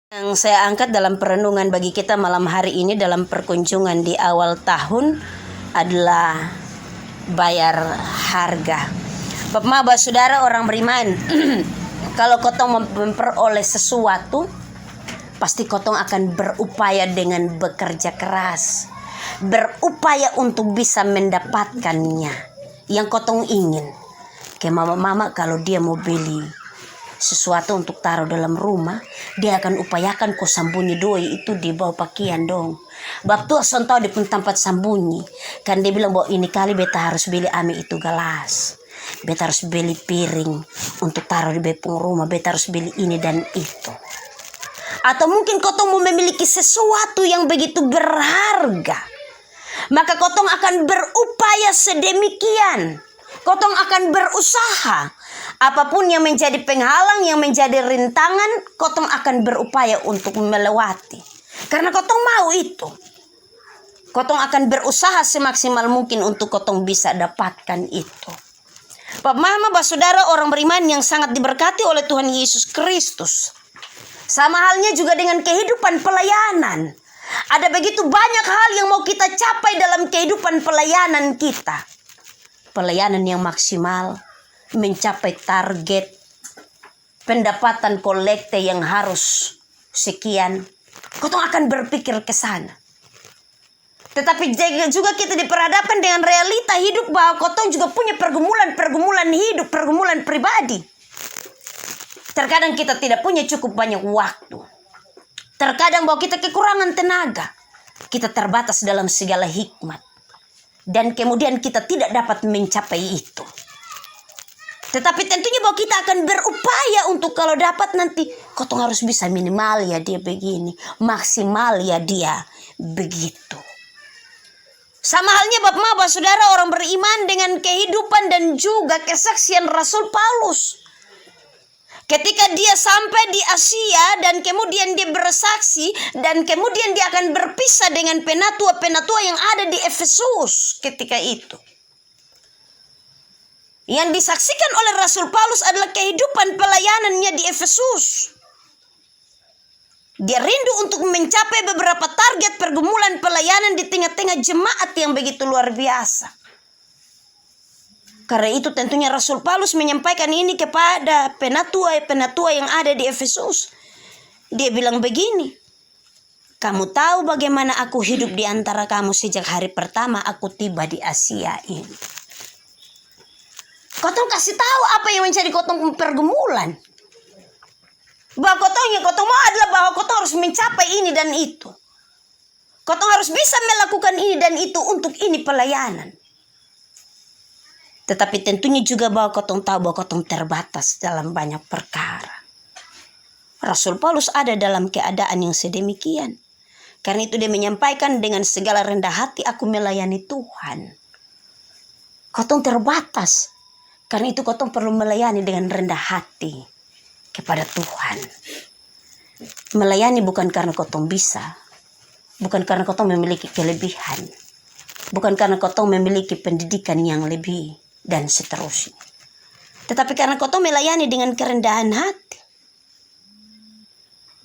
Yang saya angkat dalam perenungan bagi kita malam hari ini dalam perkunjungan di awal tahun adalah bayar harga. Bapak Maba saudara orang beriman, kalau kotong memperoleh sesuatu, pasti kotong akan berupaya dengan bekerja keras, berupaya untuk bisa mendapatkannya yang kotong ingin. Kayak mama-mama kalau dia mau beli sesuatu untuk taruh dalam rumah, dia akan upayakan kau sembunyi doi itu di bawah pakaian dong. Bab tuh asal tahu di pun tempat sembunyi. Kan dia bilang bahwa ini kali beta harus beli ame itu gelas, beta harus beli piring untuk taruh di bepung rumah, beta harus beli ini dan itu. Atau mungkin kotong mau memiliki sesuatu yang begitu berharga, maka kotong akan berupaya sedemikian. Kotong akan berusaha. Apapun yang menjadi penghalang, yang menjadi rintangan, kotong akan berupaya untuk melewati. Karena kotong mau itu. Kotong akan berusaha semaksimal mungkin untuk kotong bisa dapatkan itu. Bapak Mama, saudara orang beriman yang sangat diberkati oleh Tuhan Yesus Kristus. Sama halnya juga dengan kehidupan pelayanan. Ada begitu banyak hal yang mau kita capai dalam kehidupan pelayanan kita. Pelayanan yang maksimal, mencapai target pendapatan kolekte yang harus sekian, kotong akan berpikir ke sana. Tetapi juga kita diperhadapkan dengan realita hidup bahwa kotong juga punya pergumulan hidup, pergumulan pribadi. Terkadang kita tidak punya cukup banyak waktu. Terkadang bahwa kita kekurangan tenaga. Kita terbatas dalam segala hikmat. Dan kemudian kita tidak dapat mencapai itu. Tetapi tentunya bahwa kita akan berupaya untuk kalau dapat nanti kotong harus bisa minimal ya dia begini, maksimal ya dia begitu. Sama halnya Bapak Maba saudara orang beriman dengan kehidupan dan juga kesaksian Rasul Paulus. Ketika dia sampai di Asia dan kemudian dia bersaksi dan kemudian dia akan berpisah dengan penatua-penatua yang ada di Efesus ketika itu. Yang disaksikan oleh Rasul Paulus adalah kehidupan pelayanannya di Efesus. Dia rindu untuk mencapai beberapa target pergumulan pelayanan di tengah-tengah jemaat yang begitu luar biasa. Karena itu tentunya Rasul Paulus menyampaikan ini kepada penatua yang ada di Efesus. Dia bilang begini, kamu tahu bagaimana aku hidup di antara kamu sejak hari pertama aku tiba di Asia ini. Kotong kasih tahu apa yang menjadi kotong pergumulan. Bahwa kotong mau adalah bahwa kotong harus mencapai ini dan itu. Kotong harus bisa melakukan ini dan itu untuk ini pelayanan. Tetapi tentunya juga bahwa kotong tahu bahwa kotong terbatas dalam banyak perkara. Rasul Paulus ada dalam keadaan yang sedemikian. Karena itu dia menyampaikan dengan segala rendah hati aku melayani Tuhan. Kotong terbatas. Karena itu kotong perlu melayani dengan rendah hati kepada Tuhan. Melayani bukan karena kotong bisa. Bukan karena kotong memiliki kelebihan. Bukan karena kotong memiliki pendidikan yang lebih. Dan seterusnya. Tetapi karena kotong melayani dengan kerendahan hati,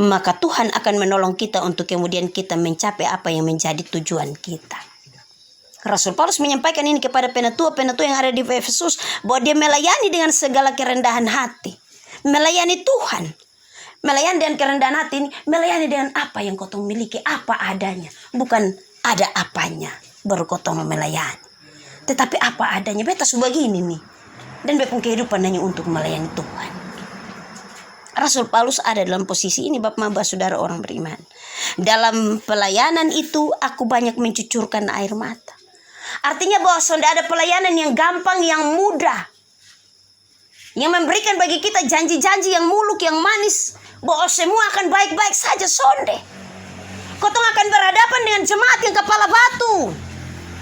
maka Tuhan akan menolong kita untuk kemudian kita mencapai apa yang menjadi tujuan kita. Rasul Paulus menyampaikan ini kepada penatua-penatua yang ada di Efesus, bahwa dia melayani dengan segala kerendahan hati. Melayani Tuhan. Melayani dengan kerendahan hati ini, melayani dengan apa yang kotong miliki, apa adanya. Bukan ada apanya, baru kotong melayani. Tetapi apa adanya, beta sebegini nih. Dan beta kehidupan hanya untuk melayani Tuhan. Rasul Paulus ada dalam posisi ini Bapak Maba saudara orang beriman. Dalam pelayanan itu aku banyak mencucurkan air mata. Artinya bahwa sudah ada pelayanan yang gampang, yang mudah. Yang memberikan bagi kita janji-janji yang muluk, yang manis. Bahwa semua akan baik-baik saja sonde. Kotong akan berhadapan dengan jemaat yang kepala batu.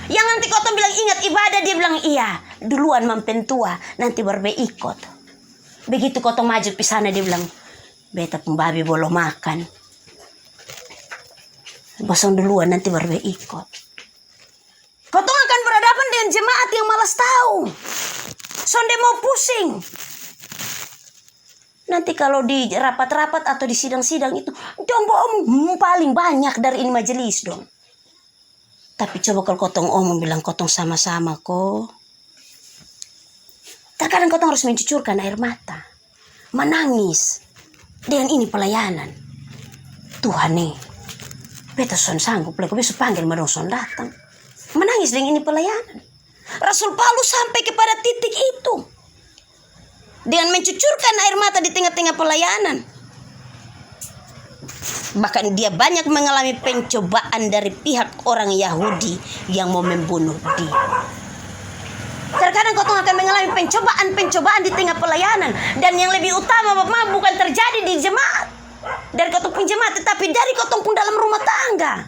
Yang nanti kotong bilang ingat ibadah, dia bilang iya. Duluan mempentua, nanti baru ikut. Begitu kotong maju di sana dia bilang, beta pembabi belum makan. Bosong duluan nanti baru ikut. Kotong akan berhadapan dengan jemaat yang malas tahu. Sonde mau pusing. Nanti kalau di rapat-rapat atau di sidang-sidang itu, dong omong paling banyak dari ini majelis dong. Tapi coba kalau kotong omong bilang kotong sama-sama kok. Terkadang kotong harus mencucurkan air mata. Menangis. Dengan ini pelayanan. Tuhan nih. Beta son sanggup. Leko besok panggil madong son datang. Menangis dengan ini pelayanan. Rasul Paulus sampai kepada titik itu. Dengan mencucurkan air mata di tengah-tengah pelayanan. Bahkan dia banyak mengalami pencobaan dari pihak orang Yahudi yang mau membunuh dia. Terkadang kau akan mengalami pencobaan di tengah pelayanan. Dan yang lebih utama Bapak bukan terjadi di jemaat. Dari kau pun jemaat, tetapi dari kau pun dalam rumah tangga.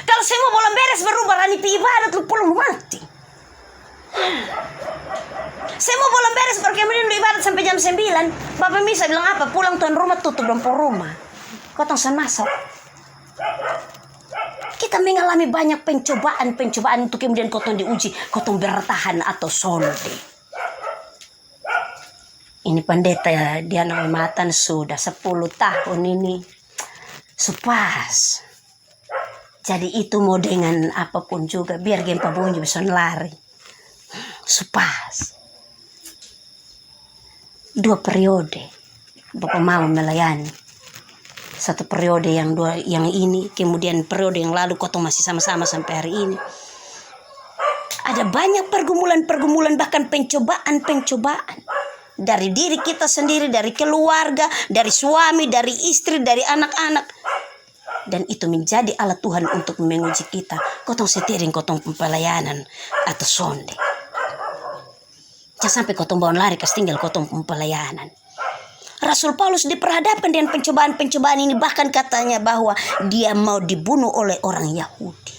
Kalau semua boleh beres berubah rani pi ibadat lu pulang mati. Semua boleh beres kemudian lu ibadat sampai jam 9. Bapak Misa bilang apa? Pulang tuan rumah tutup dompet rumah. Kau san masuk. Kita mengalami banyak pencobaan untuk kemudian kotong diuji, kotong bertahan atau sonde. Ini pendeta dia namatan sudah 10 tahun ini. Supas. Jadi itu mau dengan apapun juga, biar gempa bunyi bisa lari. Supas. 2 periode Bapak mau melayani. 1 periode yang ini, kemudian periode yang lalu kotong masih sama-sama sampai hari ini. Ada banyak pergumulan, bahkan pencobaan dari diri kita sendiri, dari keluarga, dari suami, dari istri, dari anak-anak. Dan itu menjadi alat Tuhan untuk menguji kita. Kotong setiring, kotong pelayanan atau sonde. Jangan sampai kotong bawa lari tinggal kotong pelayanan. Rasul Paulus diperhadapkan dengan pencobaan ini, bahkan katanya bahwa dia mau dibunuh oleh orang Yahudi.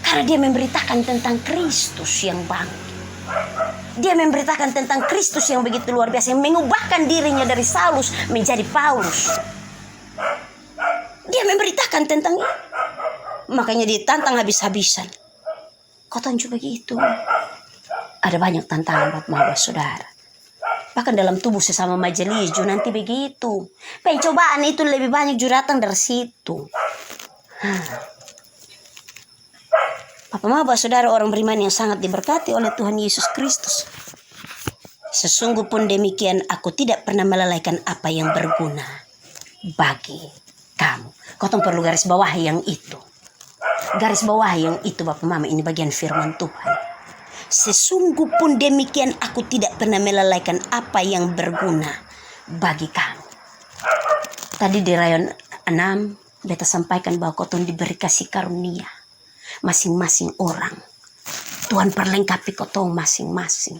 Karena dia memberitakan tentang Kristus yang bangkit. Dia memberitakan tentang Kristus yang begitu luar biasa, yang mengubahkan dirinya dari Saulus menjadi Paulus. Dia memberitakan tentang ini. Makanya ditantang habis-habisan. Kotong juga begitu. Ada banyak tantangan Bapak Saudara. Bahkan dalam tubuh sesama majelis juga nanti begitu. Pencobaan itu lebih banyak juga datang dari situ. Bapak Saudara orang beriman yang sangat diberkati oleh Tuhan Yesus Kristus. Sesungguh pun demikian aku tidak pernah melalaikan apa yang berguna bagi kamu. Kau perlu garis bawah yang itu. Garis bawah yang itu Bapak Mama, ini bagian firman Tuhan. Sesungguh pun demikian aku tidak pernah melalaikan apa yang berguna bagi kamu. Tadi di rayon 6 beta sampaikan bahwa kotong diberi kasih karunia masing-masing orang. Tuhan perlengkapi kotong masing-masing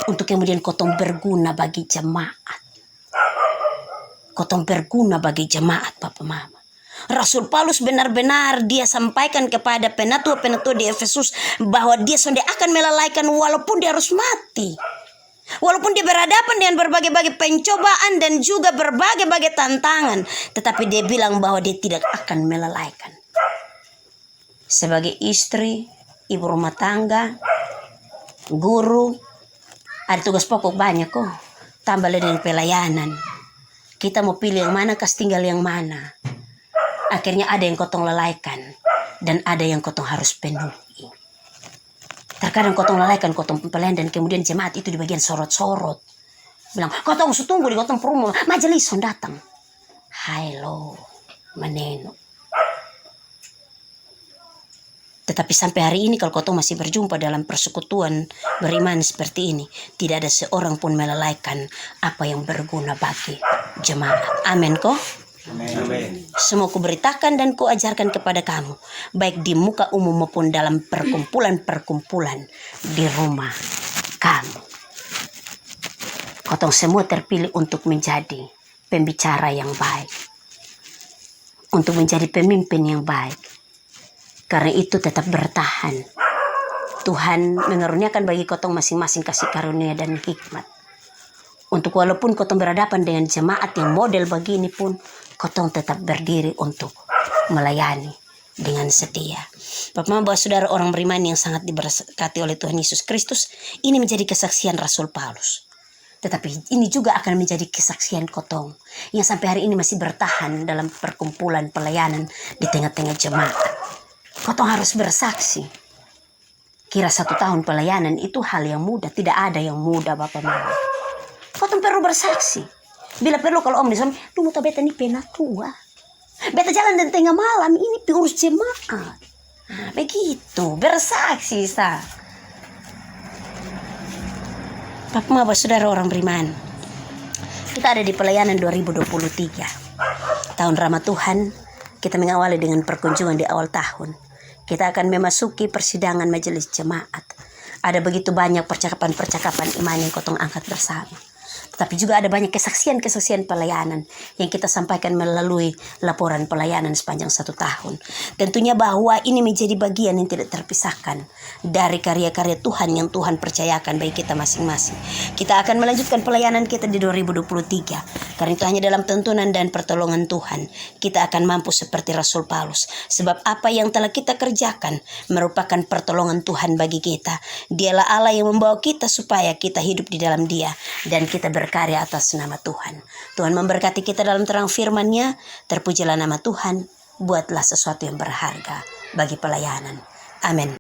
untuk kemudian kotong berguna bagi jemaat. Kotong berguna bagi jemaat Bapak Mama. Rasul Paulus benar-benar dia sampaikan kepada penatua-penatua di Efesus bahwa dia sudah akan melalaikan walaupun dia harus mati. Walaupun dia berhadapan dengan berbagai-bagai pencobaan dan juga berbagai-bagai tantangan. Tetapi dia bilang bahwa dia tidak akan melalaikan. Sebagai istri, ibu rumah tangga, guru, ada tugas pokok banyak kok. Tambah dengan pelayanan. Kita mau pilih yang mana, kas tinggal yang mana. Akhirnya ada yang kotong lalaikan dan ada yang kotong harus penuhi. Terkadang kotong lalaikan, kotong pelayanan, dan kemudian jemaat itu di bagian sorot-sorot. Bilang, kotong tunggu di kotong perumahan, majelis son datang. Halo, meneno. Tetapi sampai hari ini kalau kotong masih berjumpa dalam persekutuan beriman seperti ini, tidak ada seorang pun melalaikan apa yang berguna bagi jemaat. Amin kok? Amin. Semua kuberitakan dan kuajarkan kepada kamu, baik di muka umum maupun dalam perkumpulan-perkumpulan di rumah kamu. Kotong semua terpilih untuk menjadi pembicara yang baik, untuk menjadi pemimpin yang baik. Karena itu tetap bertahan. Tuhan mengaruniakan bagi kotong masing-masing kasih karunia dan hikmat. Untuk walaupun kotong berhadapan dengan jemaat yang model begini pun, kotong tetap berdiri untuk melayani dengan setia. Bapak Saudara orang beriman yang sangat diberkati oleh Tuhan Yesus Kristus, ini menjadi kesaksian Rasul Paulus. Tetapi ini juga akan menjadi kesaksian kotong yang sampai hari ini masih bertahan dalam perkumpulan pelayanan di tengah-tengah jemaat. Kotong harus bersaksi. Kira 1 tahun pelayanan itu hal yang mudah. Tidak ada yang mudah, Bapak Mama. Kotong perlu bersaksi. Bila perlu kalau om disuruh, tunggu tak beta ini pena tua. Beta jalan di tengah malam, ini pengurus jemaat. Begitu, bersaksi sah. Bapak Mama, saudara orang beriman, kita ada di pelayanan 2023. Tahun Rahmat Tuhan, kita mengawali dengan perkunjungan di awal tahun. Kita akan memasuki persidangan majelis jemaat. Ada begitu banyak percakapan-percakapan iman yang kotong angkat bersama. Tapi juga ada banyak kesaksian-kesaksian pelayanan yang kita sampaikan melalui laporan pelayanan sepanjang 1 tahun. Tentunya bahwa ini menjadi bagian yang tidak terpisahkan dari karya-karya Tuhan yang Tuhan percayakan bagi kita masing-masing. Kita akan melanjutkan pelayanan kita di 2023. Karena itu hanya dalam tuntunan dan pertolongan Tuhan kita akan mampu seperti Rasul Paulus. Sebab apa yang telah kita kerjakan merupakan pertolongan Tuhan bagi kita. Dialah Allah yang membawa kita supaya kita hidup di dalam Dia dan kita berkarya atas nama Tuhan. Tuhan memberkati kita dalam terang firman-Nya. Terpujilah nama Tuhan. Buatlah sesuatu yang berharga bagi pelayanan. Amin.